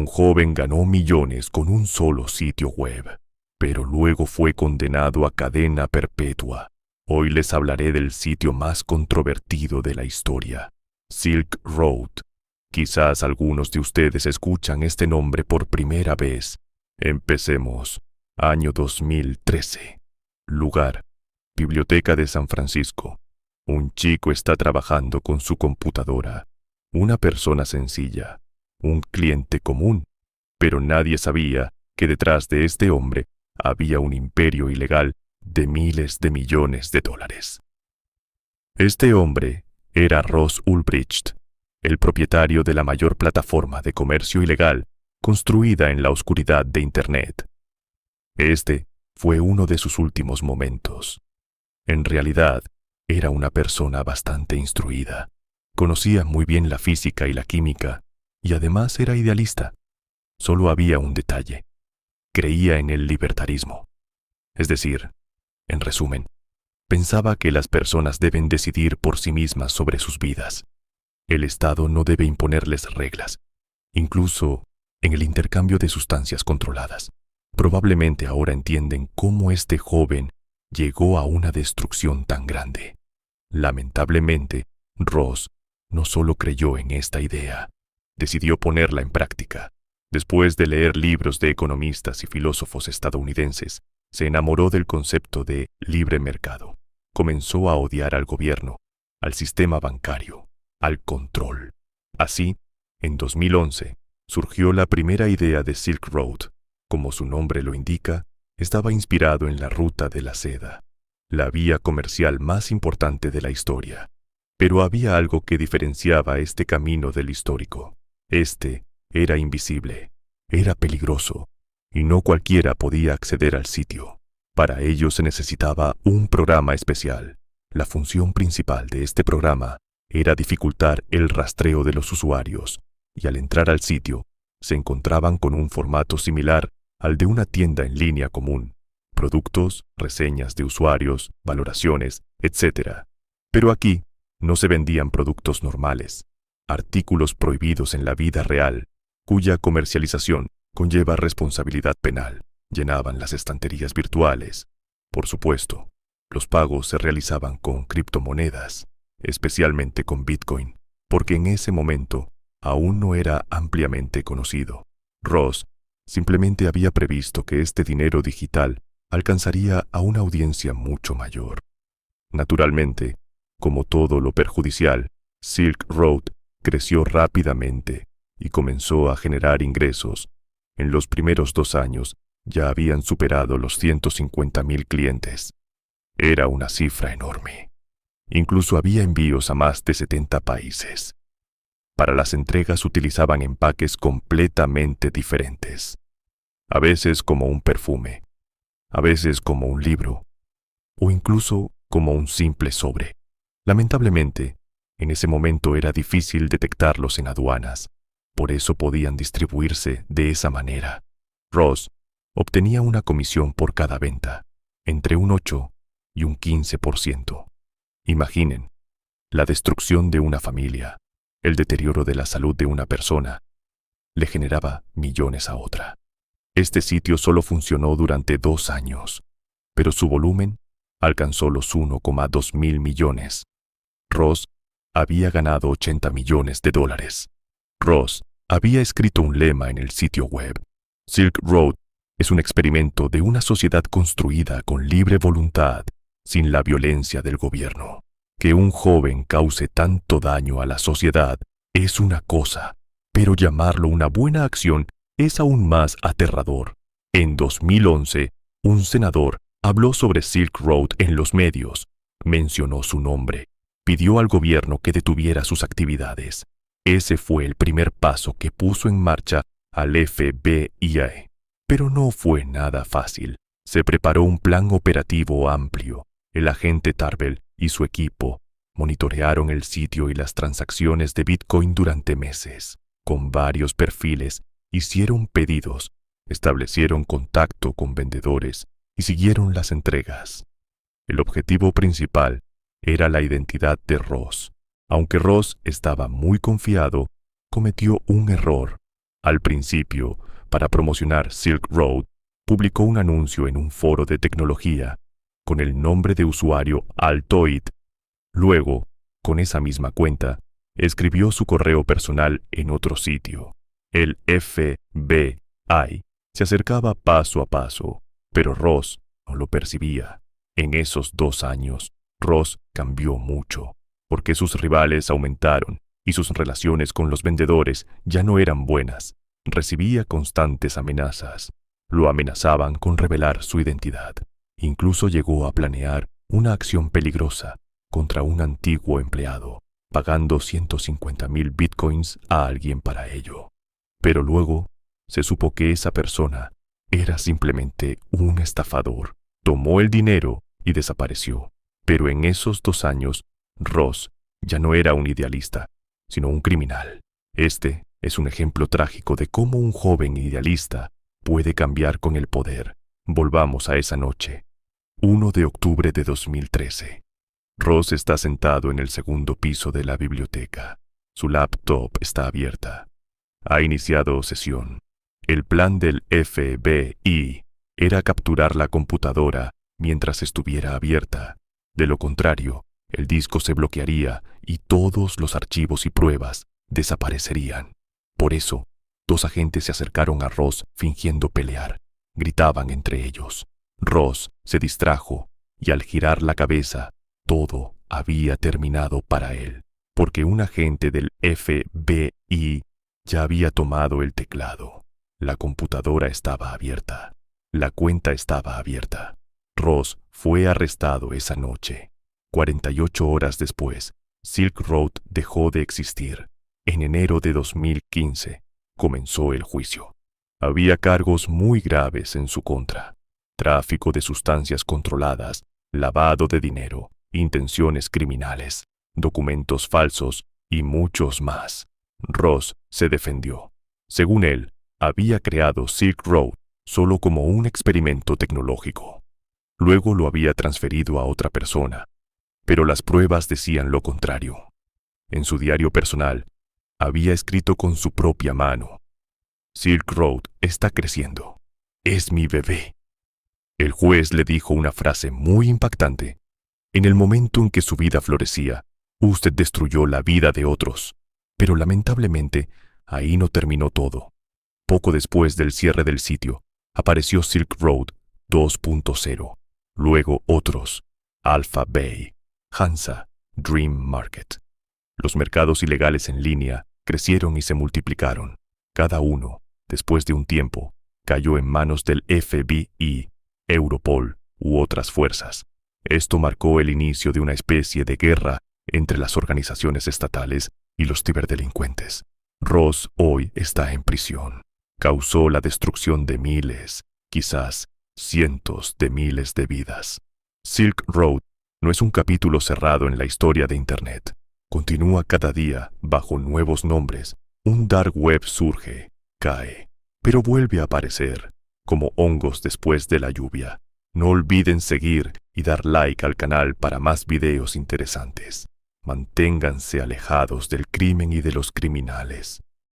un joven ganó millones con un solo sitio web, pero luego fue condenado a cadena perpetua. Hoy les hablaré del sitio más controvertido de la historia, Silk Road. Quizás algunos de ustedes escuchan este nombre por primera vez. Empecemos. Año 2013. Lugar: Biblioteca de San Francisco. Un chico está trabajando con su computadora. Una persona sencilla. Un cliente común. Pero nadie sabía que detrás de este hombre había un imperio ilegal de miles de millones de dólares. Este hombre era Ross Ulbricht, el propietario de la mayor plataforma de comercio ilegal construida en la oscuridad de Internet. Este fue uno de sus últimos momentos. En realidad, era una persona bastante instruida. Conocía muy bien la física y la química, y además era idealista. Solo había un detalle: creía en el libertarismo. Es decir, en resumen, pensaba que las personas deben decidir por sí mismas sobre sus vidas. El Estado no debe imponerles reglas, incluso en el intercambio de sustancias controladas. Probablemente ahora entienden cómo este joven llegó a una destrucción tan grande. Lamentablemente, Ross no solo creyó en esta idea, decidió ponerla en práctica. Después de leer libros de economistas y filósofos estadounidenses, se enamoró del concepto de libre mercado. Comenzó a odiar al gobierno, al sistema bancario, al control. Así, en 2011, surgió la primera idea de Silk Road. Como su nombre lo indica, estaba inspirado en la Ruta de la Seda, la vía comercial más importante de la historia. Pero había algo que diferenciaba este camino del histórico. Este era invisible, era peligroso, y no cualquiera podía acceder al sitio. Para ello se necesitaba un programa especial. La función principal de este programa era dificultar el rastreo de los usuarios, y al entrar al sitio, se encontraban con un formato similar al de una tienda en línea común: productos, reseñas de usuarios, valoraciones, etc. Pero aquí no se vendían productos normales, artículos prohibidos en la vida real, cuya comercialización conlleva responsabilidad penal. Llenaban las estanterías virtuales. Por supuesto, los pagos se realizaban con criptomonedas, especialmente con Bitcoin, porque en ese momento aún no era ampliamente conocido. Ross simplemente había previsto que este dinero digital alcanzaría a una audiencia mucho mayor. Naturalmente, como todo lo perjudicial, Silk Road creció rápidamente y comenzó a generar ingresos. En los primeros 2 años ya habían superado los 150,000 clientes. Era una cifra enorme. Incluso había envíos a más de 70 países. Para las entregas utilizaban empaques completamente diferentes. A veces como un perfume, a veces como un libro, o incluso como un simple sobre. Lamentablemente, en ese momento era difícil detectarlos en aduanas. Por eso podían distribuirse de esa manera. Ross obtenía una comisión por cada venta, entre un 8 y un 15%. Imaginen, la destrucción de una familia, el deterioro de la salud de una persona, le generaba millones a otra. Este sitio solo funcionó durante 2 años, pero su volumen alcanzó los 1,2 mil millones. Ross había ganado 80 millones de dólares. Ross había escrito un lema en el sitio web: Silk Road es un experimento de una sociedad construida con libre voluntad, sin la violencia del gobierno. Que un joven cause tanto daño a la sociedad es una cosa, pero llamarlo una buena acción es aún más aterrador. En 2011, un senador habló sobre Silk Road en los medios, mencionó su nombre, pidió al gobierno que detuviera sus actividades. Ese fue el primer paso que puso en marcha al FBI. Pero no fue nada fácil. Se preparó un plan operativo amplio. El agente Tarbell y su equipo monitorearon el sitio y las transacciones de Bitcoin durante meses. Con varios perfiles, hicieron pedidos, establecieron contacto con vendedores y siguieron las entregas. El objetivo principal era la identidad de Ross. Aunque Ross estaba muy confiado, cometió un error. Al principio, para promocionar Silk Road, publicó un anuncio en un foro de tecnología con el nombre de usuario Altoid. Luego, con esa misma cuenta, escribió su correo personal en otro sitio. El FBI se acercaba paso a paso, pero Ross no lo percibía. En esos 2 años, Ross cambió mucho, porque sus rivales aumentaron y sus relaciones con los vendedores ya no eran buenas. Recibía constantes amenazas. Lo amenazaban con revelar su identidad. Incluso llegó a planear una acción peligrosa contra un antiguo empleado, pagando 150,000 bitcoins a alguien para ello. Pero luego se supo que esa persona era simplemente un estafador. Tomó el dinero y desapareció. Pero en esos 2 años, Ross ya no era un idealista, sino un criminal. Este es un ejemplo trágico de cómo un joven idealista puede cambiar con el poder. Volvamos a esa noche. 1 de octubre de 2013. Ross está sentado en el segundo piso de la biblioteca. Su laptop está abierta. Ha iniciado sesión. El plan del FBI era capturar la computadora mientras estuviera abierta. De lo contrario, el disco se bloquearía y todos los archivos y pruebas desaparecerían. Por eso, 2 agentes se acercaron a Ross fingiendo pelear. Gritaban entre ellos. Ross se distrajo y al girar la cabeza, todo había terminado para él, porque un agente del FBI ya había tomado el teclado. La computadora estaba abierta. La cuenta estaba abierta. Ross fue arrestado esa noche. 48 horas después, Silk Road dejó de existir. En enero de 2015 comenzó el juicio. Había cargos muy graves en su contra: tráfico de sustancias controladas, lavado de dinero, intenciones criminales, documentos falsos y muchos más. Ross se defendió. Según él, había creado Silk Road solo como un experimento tecnológico. Luego lo había transferido a otra persona, pero las pruebas decían lo contrario. En su diario personal, había escrito con su propia mano: Silk Road está creciendo. Es mi bebé. El juez le dijo una frase muy impactante. En el momento en que su vida florecía, usted destruyó la vida de otros. Pero lamentablemente, ahí no terminó todo. Poco después del cierre del sitio, apareció Silk Road 2.0. Luego otros: Alpha Bay, Hansa, Dream Market. Los mercados ilegales en línea crecieron y se multiplicaron. Cada uno, después de un tiempo, cayó en manos del FBI, Europol u otras fuerzas. Esto marcó el inicio de una especie de guerra entre las organizaciones estatales y los ciberdelincuentes. Ross hoy está en prisión. Causó la destrucción de miles, quizás cientos de miles de vidas. Silk Road no es un capítulo cerrado en la historia de Internet. Continúa cada día bajo nuevos nombres. Un dark web surge, cae, pero vuelve a aparecer, como hongos después de la lluvia. No olviden seguir y dar like al canal para más videos interesantes. Manténganse alejados del crimen y de los criminales.